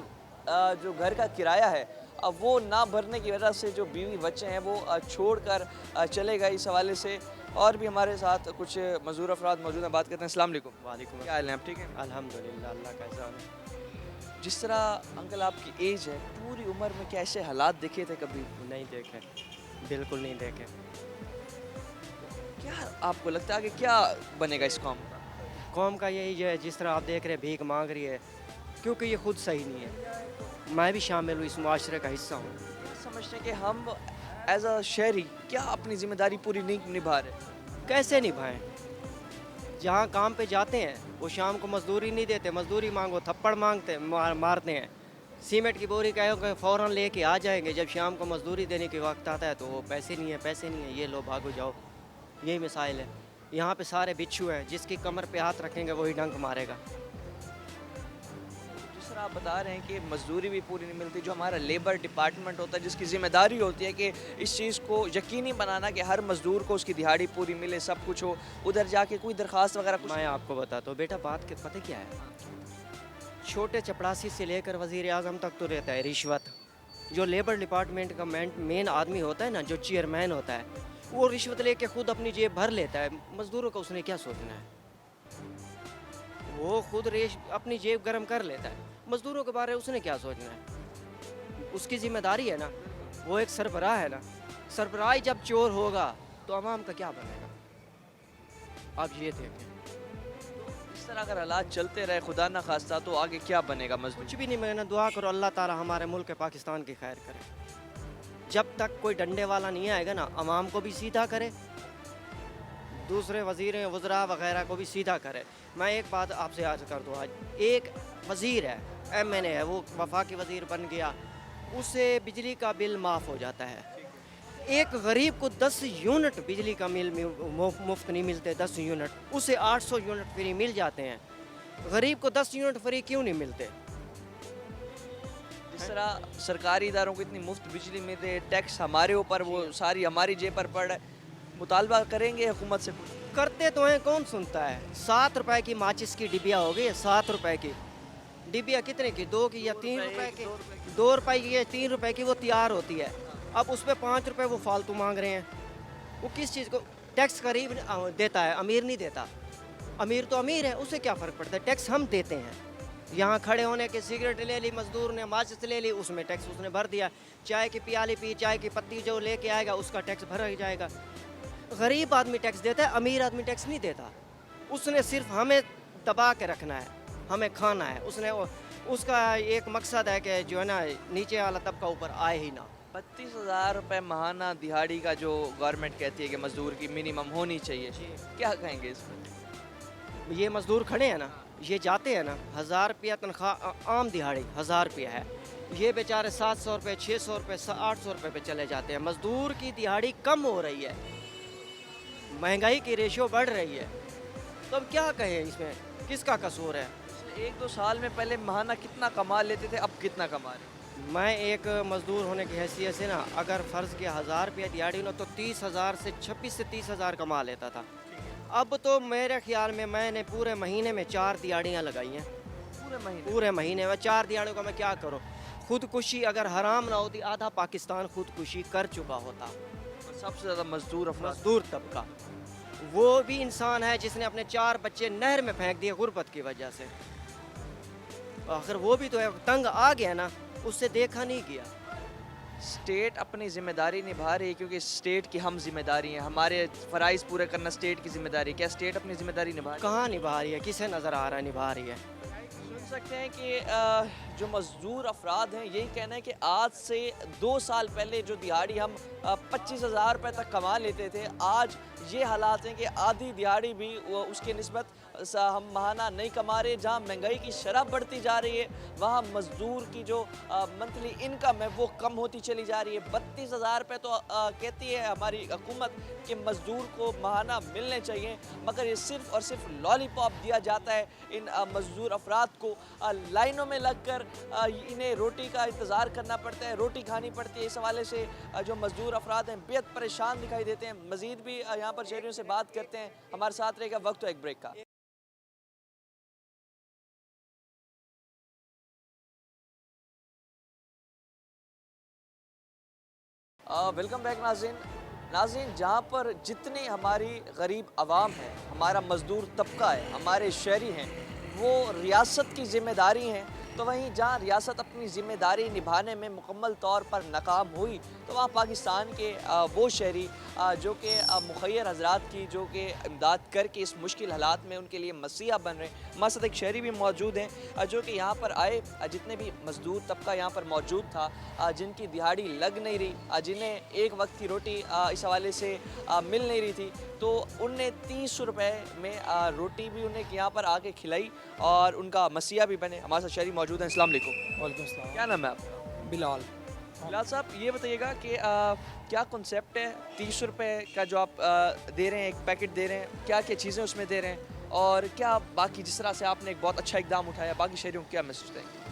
जो घर का किराया है अब वो ना भरने की वजह से जो बीवी बच्चे हैं वो छोड़कर चले गए। इस हवाले से और भी हमारे साथ कुछ मजदूर अफराद मौजूद हैं, बात करते हैं। अस्सलाम वालेकुम। वालेकुम क्या हाल है, आप ठीक हैं? अल्हम्दुलिल्लाह, अल्लाह का एहसान है। जिस तरह अंकल आपकी एज है, पूरी उम्र में क्या ऐसे हालात देखे थे कभी? नहीं देखे, बिल्कुल नहीं देखे। क्या आपको लगता है कि क्या बनेगा इस कौम का? कौम का यही जो है, जिस तरह आप देख रहे हैं भीख मांग रही है, क्योंकि ये खुद सही नहीं है। मैं भी शामिल हूँ, इस मुआशरे का हिस्सा हूँ। समझते हैं कि हम एज अ शहरी क्या अपनी जिम्मेदारी पूरी नहीं निभा रहे? कैसे निभाएं? जहाँ काम पे जाते हैं वो शाम को मजदूरी नहीं देते, मजदूरी मांगो थप्पड़ मांगते मारते हैं। सीमेंट की बोरी कहो कि फ़ौरन लेके आ जाएंगे, जब शाम को मजदूरी देने के वक्त आता है तो वो पैसे नहीं है, पैसे नहीं है, ये लो भागो जाओ। यही मिसाइल है। यहाँ पे सारे बिच्छू हैं, जिसकी कमर पे हाथ रखेंगे वही डंक मारेगा। जिस तरह आप बता रहे हैं कि मजदूरी भी पूरी नहीं मिलती, जो हमारा लेबर डिपार्टमेंट होता है जिसकी ज़िम्मेदारी होती है कि इस चीज़ को यकीनी बनाना कि हर मजदूर को उसकी दिहाड़ी पूरी मिले, सब कुछ हो, उधर जाके कोई दरख्वास्त वगैरह कुछ? मैं आपको बताता हूँ बेटा, बात के पता क्या है, छोटे चपड़ासी से लेकर वज़ीर आज़म तक तो रहता है रिश्वत। जो लेबर डिपार्टमेंट का मेन आदमी होता है ना, जो चेयरमैन होता है, वो रिश्वत लेके खुद अपनी जेब भर लेता है। मजदूरों का उसने क्या सोचना है? वो खुद अपनी जेब गर्म कर लेता है, मजदूरों के बारे में उसने क्या सोचना है? उसकी जिम्मेदारी है ना, वो एक सरबराह है ना। सरबराह ही जब चोर होगा तो अवाम का क्या बनेगा? आप ये देखें। इस तरह अगर हालात चलते रहे खुदा ना खास्ता तो आगे क्या बनेगा मजदूर? कुछ भी नहीं, मैंने दुआ करो अल्लाह ताला हमारे मुल्क पाकिस्तान की खैर करे। जब तक कोई डंडे वाला नहीं आएगा ना, अवाम को भी सीधा करे, दूसरे वज़ीर वज़रा वगैरह को भी सीधा करे। मैं एक बात आपसे आज कर दूँ, आज एक वज़ीर है, MNA है, वो वफाकी वज़ीर बन गया, उसे बिजली का बिल माफ़ हो जाता है। एक गरीब को 10 यूनिट बिजली का बिल मुफ्त नहीं मिलते, 10 यूनिट, उसे 800 यूनिट फ्री मिल जाते हैं। गरीब को 10 यूनिट फ्री क्यों नहीं मिलते? जिस तरह सरकारी इदारों को इतनी मुफ्त बिजली मिलती, टैक्स हमारे ऊपर, वो सारी हमारी जेब पर पड़ रहा है। मुतालबा करेंगे हुकूमत से कुछ? करते तो हैं, कौन सुनता है। 7 रुपए की माचिस की डिबिया हो गई, 7 रुपए की डिबिया कितने की? 2 की या 3 रुपए की? 2 रुपए की या 3 रुपए की वो तैयार होती है। अब उस पर 5 रुपए वो फालतू मांग रहे हैं। वो किस चीज़ को टैक्स गरीब देता है, अमीर नहीं देता। अमीर तो अमीर है, उसे क्या फ़र्क पड़ता है? टैक्स हम देते हैं। यहाँ खड़े होने के सिगरेट ले ली, मजदूर ने माचिस ले ली, उसमें टैक्स उसने भर दिया। चाय की प्याली पी, चाय की पत्ती जो लेके आएगा उसका टैक्स भरा जाएगा। गरीब आदमी टैक्स देता है, अमीर आदमी टैक्स नहीं देता। उसने सिर्फ हमें दबा के रखना है, हमें खाना है। उसका एक मकसद है कि जो है ना, नीचे वाला तबका ऊपर आए ही ना। 32,000 रुपये माहाना दिहाड़ी का जो गवर्नमेंट कहती है कि मजदूर की मिनिमम होनी चाहिए, क्या कहेंगे इस पर? ये मजदूर खड़े हैं ना, ये जाते हैं ना, 1000 रुपया तनख्वाह, आम दिहाड़ी 1000 रुपया है। ये बेचारे 700 रुपये, 600 रुपये, 800 रुपये पे चले जाते हैं। मजदूर की दिहाड़ी कम हो रही है, महंगाई की रेशियो बढ़ रही है, तो अब क्या कहें इसमें, किसका कसूर है? 1-2 साल में पहले माहाना कितना कमा लेते थे, अब कितना कमा रहे? मैं एक मज़दूर होने की हैसियत से ना, अगर फ़र्ज़ किया 1000 रुपया दिहाड़ी ना, तो 30,000 से 26 से 30,000 कमा लेता था। अब तो मेरे ख्याल में मैंने पूरे महीने में 4 दिहाड़ियाँ लगाई हैं। पूरे महीने में 4 दिहाड़ियों का मैं क्या करूँ? खुदकुशी अगर हराम ना होती, आधा पाकिस्तान खुदकुशी कर चुका होता। सबसे ज़्यादा मजदूर तबका, वो भी इंसान है जिसने अपने 4 बच्चे नहर में फेंक दिए गुर्बत की वजह से। आखिर वो भी तो है, तंग आ गया ना, उससे देखा नहीं गया। स्टेट अपनी जिम्मेदारी निभा रही है, क्योंकि स्टेट की हम जिम्मेदारी हैं, हमारे फ़राइज़ पूरे करना स्टेट की जिम्मेदारी है। क्या स्टेट अपनी जिम्मेदारी निभा रही है? कहाँ निभा रही है? किसे नज़र आ रहा है निभा रही है? सुन सकते हैं कि जो मज़दूर अफराद हैं, यही कहना है कि आज से 2 साल पहले जो दिहाड़ी हम 25,000 रुपये तक कमा लेते थे, आज ये हालात हैं कि आधी दिहाड़ी भी उसके निस्बत हम माहाना नहीं कमा रहे। जहाँ महंगाई की शरह बढ़ती जा रही है, वहाँ मज़दूर की जो मंथली इनकम है वो कम होती चली जा रही है। 32,000 रुपये तो कहती है हमारी हुकूमत कि मज़दूर को माहाना मिलने चाहिए, मगर ये सिर्फ़ और सिर्फ लॉलीपॉप दिया जाता है इन मज़दूर अफराद को। लाइनों में लग कर इन्हें रोटी का इंतज़ार करना पड़ता है, रोटी खानी पड़ती है। इस हवाले से जो मज़दूर अफराद हैं बेहद परेशान दिखाई देते हैं। मज़ीद भी यहाँ पर शहरियों से बात करते हैं, हमारे साथ रहेगा। वक्त तो एक ब्रेक का। वेलकम बैक नाज़रीन, जहाँ पर जितने हमारी गरीब आवाम है, हमारा मज़दूर तबका है, हमारे शहरी हैं, वो रियासत की ज़िम्मेदारी हैं, तो वहीं जहाँ रियासत अपनी ज़िम्मेदारी निभाने में मुकम्मल तौर पर नाकाम हुई, तो वहाँ पाकिस्तान के वो शहरी जो कि मुखैर हज़रात की जो कि इमदाद करके इस मुश्किल हालात में उनके लिए मसीहा बन रहे हैं। हमारे साथ एक शहरी भी मौजूद हैं जो कि यहाँ पर आए, जितने भी मज़दूर तबका यहाँ पर मौजूद था, जिनकी दिहाड़ी लग नहीं रही, जिन्हें एक वक्त की रोटी इस हवाले से मिल नहीं रही थी, तो उनने 300 रुपये में रोटी भी उन्हें यहाँ पर आके खिलाई और उनका मसीहा भी बने। हमारे साथ शहरी मौजूद हैं। अस्सलाम वालेकुम। वालेकुम सलाम। क्या नाम है आपका? बिलाल। बिलाल साहब, ये बताइएगा कि क्या कॉन्सेप्ट है 300 रुपये का जो आप दे रहे हैं, एक पैकेट दे रहे हैं, क्या क्या चीज़ें उसमें दे रहे हैं, और क्या बाकी जिस तरह से आपने एक बहुत अच्छा इकदाम उठाया, बाकी शहरियों को क्या मैसेज देंगे?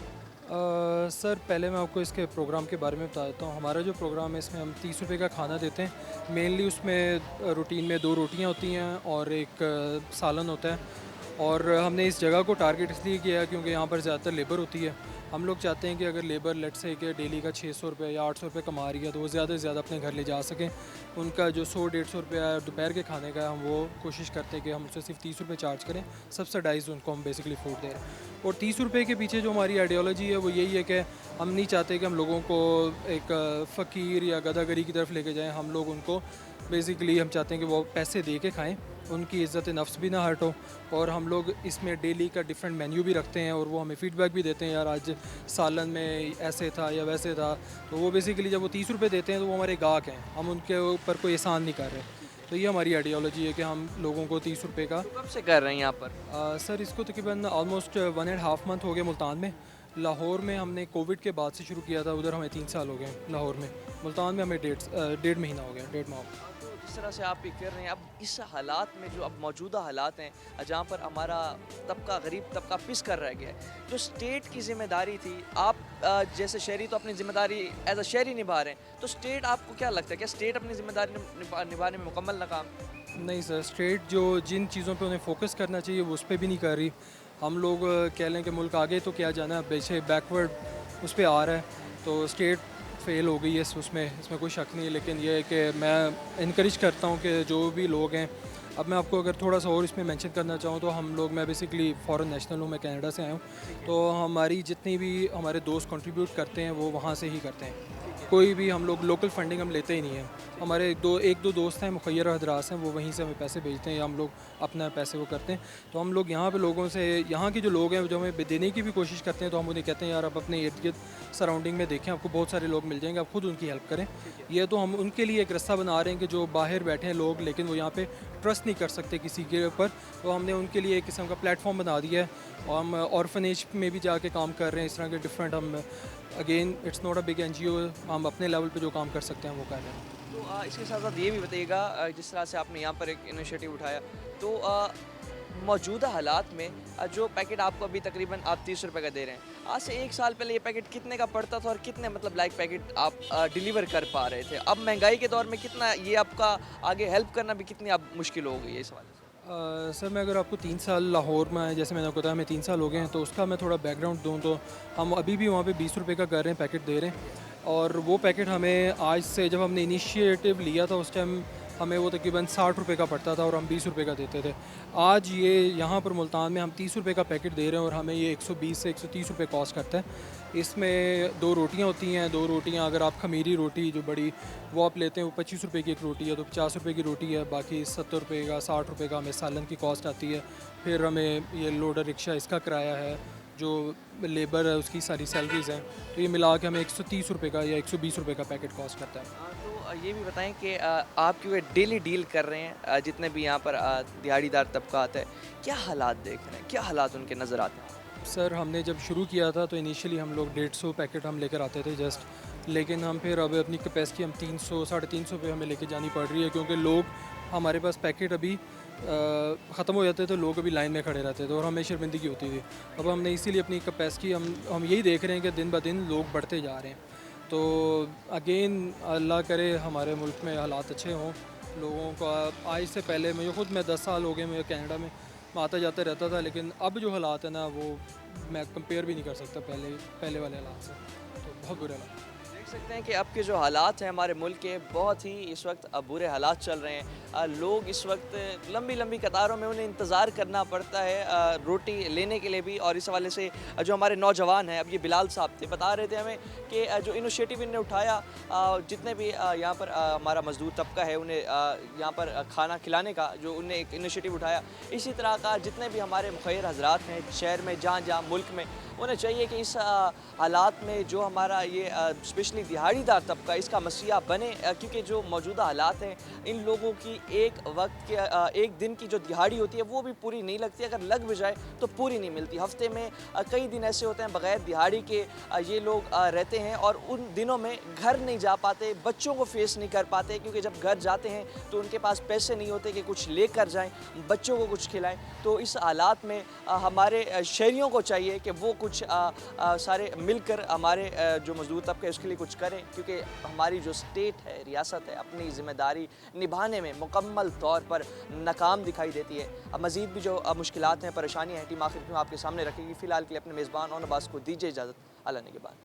सर, पहले मैं आपको इसके प्रोग्राम के बारे में बता देता हूँ। हमारा जो प्रोग्राम है, इसमें हम 30 रुपये का खाना देते हैं। मेनली उसमें रूटीन में 2 रोटियाँ होती हैं और एक सालन होता है, और हमने इस जगह को टारगेट इसलिए किया है क्योंकि यहाँ पर ज़्यादातर लेबर होती है। हम लोग चाहते हैं कि अगर लेबर लेट से कि डेली का 600 रुपये या 800 रुपये कमा रही है तो वो ज़्यादा से ज़्यादा अपने घर ले जा सकें। उनका जो 100-150 रुपया दोपहर के खाने का है, हम वो कोशिश करते हैं कि हम उससे सिर्फ 30 रुपये चार्ज करें, सब्सिडाइज उनको हम बेसिकली फूड दे रहे हैं। और 30 रुपये के पीछे जो हमारी आइडियोलॉजी है वो यही है कि हम नहीं चाहते कि हम लोगों को एक फ़कीर या गदागरी की तरफ लेके जाएँ। हम लोग उनको बेसिकली हम चाहते हैं कि वो पैसे दे के खाएँ, उनकी इज़्ज़त नफ्स भी ना हर्ट हो। और हम लोग इसमें डेली का डिफरेंट मेन्यू भी रखते हैं और वो हमें फ़ीडबैक भी देते हैं, यार आज सालन में ऐसे था या वैसे था। तो वो बेसिकली जब वो 30 रुपये देते हैं तो वो हमारे गाहक हैं, हम उनके ऊपर कोई एहसान नहीं कर रहे। तो ये हमारी आइडियोलॉजी है कि हम लोगों को 30 रुपये का। कब से कर रहे हैं यहाँ पर? सर इसको तकरीबन ऑलमोस्ट 1.5 मंथ हो गया मुल्तान में। लाहौर में हमने कोविड के बाद से शुरू किया था, उधर हमें 3 साल हो गए लाहौर में। मुल्तान में हमें 1.5 महीना हो गया, 1.5 माह। तो जिस तरह से आप ये कर रहे हैं, अब इस हालात में जो अब मौजूदा हालात हैं जहाँ पर हमारा तबका गरीब तबका पिस कर रह गया है, जो स्टेट की ज़िम्मेदारी थी, आप जैसे शहरी तो अपनी ज़िम्मेदारी एज अ शहरी निभा रहे हैं, तो स्टेट आपको क्या लगता है, क्या स्टेट अपनी ज़िम्मेदारी निभाने में मुकम्मल नाकाम? नहीं सर, स्टेट जो जिन चीज़ों पे उन्हें फोकस करना चाहिए वो उस पर भी नहीं कर रही। हम लोग कह लें कि मुल्क आगे तो क्या जाना, पीछे बैकवर्ड उस पर आ रहा है। तो स्टेट फेल हो गई है इसमें कोई शक नहीं है। लेकिन ये है कि मैं इनकरेज करता हूँ कि जो भी लोग हैं, अब मैं आपको अगर थोड़ा सा और इसमें मेंशन करना चाहूँ तो मैं बेसिकली फॉरेन नेशनल हूँ, मैं कनाडा से आया हूँ। तो हमारी जितनी भी हमारे दोस्त कंट्रीब्यूट करते हैं वो वहाँ से ही करते हैं। कोई भी हम लोग लोकल फंडिंग हम लेते ही नहीं है। हमारे एक दो दोस्त हैं, मुखैर हदरास हैं, वो वहीं से हमें पैसे भेजते हैं या हम लोग अपना पैसे वो करते हैं। तो हम लोग यहाँ पे लोगों से, यहाँ के जो लोग हैं जो हमें देने की भी कोशिश करते हैं, तो हम उन्हें कहते हैं यार आप अपने इर्द गिर्द सराउंडिंग में देखें, आपको बहुत सारे लोग मिल जाएंगे, आप खुद उनकी हेल्प करें। ये तो हम उनके लिए एक रास्ता बना रहे हैं कि जो बाहर बैठे हैं लोग लेकिन वो यहाँ पे ट्रस्ट नहीं कर सकते किसी के ऊपर, तो हमने उनके लिए एक किस्म का प्लेटफॉर्म बना दिया है। और हम ऑर्फनेज में भी जाके काम कर रहे हैं, इस तरह के डिफरेंट। हम again it's not a big NGO, हम अपने लेवल पे जो काम कर सकते हैं वो कर रहे हैं। तो इसके साथ साथ ये भी बताइएगा, जिस तरह से आपने यहाँ पर एक इनिशिएटिव उठाया, तो मौजूदा हालात में जो पैकेट आपको अभी तकरीबन आप 30 रुपये का दे रहे हैं, आज से 1 साल पहले ये पैकेट कितने का पड़ता था और कितने मतलब लाइक पैकेट आप डिलीवर कर पा रहे थे? अब महंगाई के दौर में कितना ये आपका आगे हेल्प करना भी कितनी अब मुश्किल हो गई है इस हवाले से? सर मैं अगर आपको 3 साल लाहौर में आए, जैसे मैंने आपको बताया हमें 3 साल हो गए हैं, तो उसका मैं थोड़ा बैकग्राउंड दूँ तो हम अभी भी वहाँ पे 20 रुपये का कर रहे हैं, पैकेट दे रहे हैं। और वो पैकेट हमें आज से, जब हमने इनिशिएटिव लिया था उस टाइम हमें वो तकरीबन 60 रुपये का पड़ता था और हम 20 रुपये का देते थे। आज ये यहाँ पर मुल्तान में हम 30 रुपये का पैकेट दे रहे हैं और हमें ये 120 से 130 रुपये कॉस्ट करता है। इसमें 2 रोटियाँ होती हैं। 2 रोटियाँ अगर आप खमीरी रोटी जो बड़ी वो आप लेते हैं, वो 25 रुपये की एक रोटी है, तो 50 रुपये की रोटी है। बाकी 70 रुपये का 60 रुपये का हमें सालन की कॉस्ट आती है। फिर हमें ये लोडर रिक्शा इसका किराया है, जो लेबर है उसकी सारी सैलरीज़ हैं, तो ये मिला के हमें 130 रुपये का या 120 रुपये का पैकेट कॉस्ट करता है। तो ये भी बताएं कि आप क्योंकि डेली डील कर रहे हैं जितने भी यहाँ पर दिहाड़ीदार तबका आता है, क्या हालात देख रहे हैं, क्या हालात उनके नज़र आते हैं? सर हमने जब शुरू किया था तो इनिशियली हम लोग 150 पैकेट हम लेकर आते थे जस्ट, लेकिन हम फिर अब अपनी कैपेसिटी हम 300 साढ़े 300 पे हमें लेके जानी पड़ रही है, क्योंकि लोग हमारे पास पैकेट अभी ख़त्म हो जाते तो लोग अभी लाइन में खड़े रहते थे और हमें शर्मिंदगी होती थी। अब हमने इसीलिए अपनी कैपेसिटी हम यही देख रहे हैं कि दिन ब दिन लोग बढ़ते जा रहे हैं। तो अगेन अल्लाह करे हमारे मुल्क में हालात अच्छे हों लोगों का। आज से पहले मैं 10 साल हो गए, मैं कनाडा में आता जाता रहता था, लेकिन अब जो हालात है ना वो मैं कंपेयर भी नहीं कर सकता पहले वाले हालात से। तो बहुत बुरे हालात देख सकते हैं कि अब के जो हालात हैं हमारे मुल्क के, बहुत ही इस वक्त बुरे हालात चल रहे हैं। लोग इस वक्त लंबी लंबी कतारों में उन्हें इंतज़ार करना पड़ता है रोटी लेने के लिए भी। और इस हवाले से जो हमारे नौजवान हैं, अब ये बिलाल साहब थे, बता रहे थे हमें कि जो इनिशिएटिव इन्होंने उठाया, जितने भी यहाँ पर हमारा मजदूर तबका है उन्हें यहाँ पर खाना खिलाने का जो उन्हें एक इनिशिएटिव उठाया, इसी तरह का जितने भी हमारे मुखैर हजरात हैं शहर में, जहाँ जहाँ मुल्क में, उन्हें चाहिए कि इस हालात में जो हमारा ये स्पेशली दिहाड़ीदार तबका इसका मसीहा बने, क्योंकि जो मौजूदा हालात हैं इन लोगों की एक वक्त के एक दिन की जो दिहाड़ी होती है वो भी पूरी नहीं लगती, अगर लग भी जाए तो पूरी नहीं मिलती। हफ्ते में कई दिन ऐसे होते हैं बग़ैर दिहाड़ी के ये लोग रहते हैं और उन दिनों में घर नहीं जा पाते, बच्चों को फेस नहीं कर पाते, क्योंकि जब घर जाते हैं तो उनके पास पैसे नहीं होते कि कुछ लेकर जाएं, बच्चों को कुछ खिलाएं। तो इस हालात में हमारे शहरियों को चाहिए कि वो कुछ सारे मिलकर हमारे जो मजदूर तबके उसके लिए कुछ करें, क्योंकि हमारी जो स्टेट है, रियासत है, अपनी ज़िम्मेदारी निभाने में मुकम्मल तौर पर नाकाम दिखाई देती है। अब मज़ीद भी जो मुश्किलात हैं, परेशानियाँ हैं, टीम आखिर क्यों आपके सामने रखेगी। फ़िलहाल के लिए अपने मेज़बान और अब्बास को दीजिए इजाज़त। अल्लाह ने के बाद।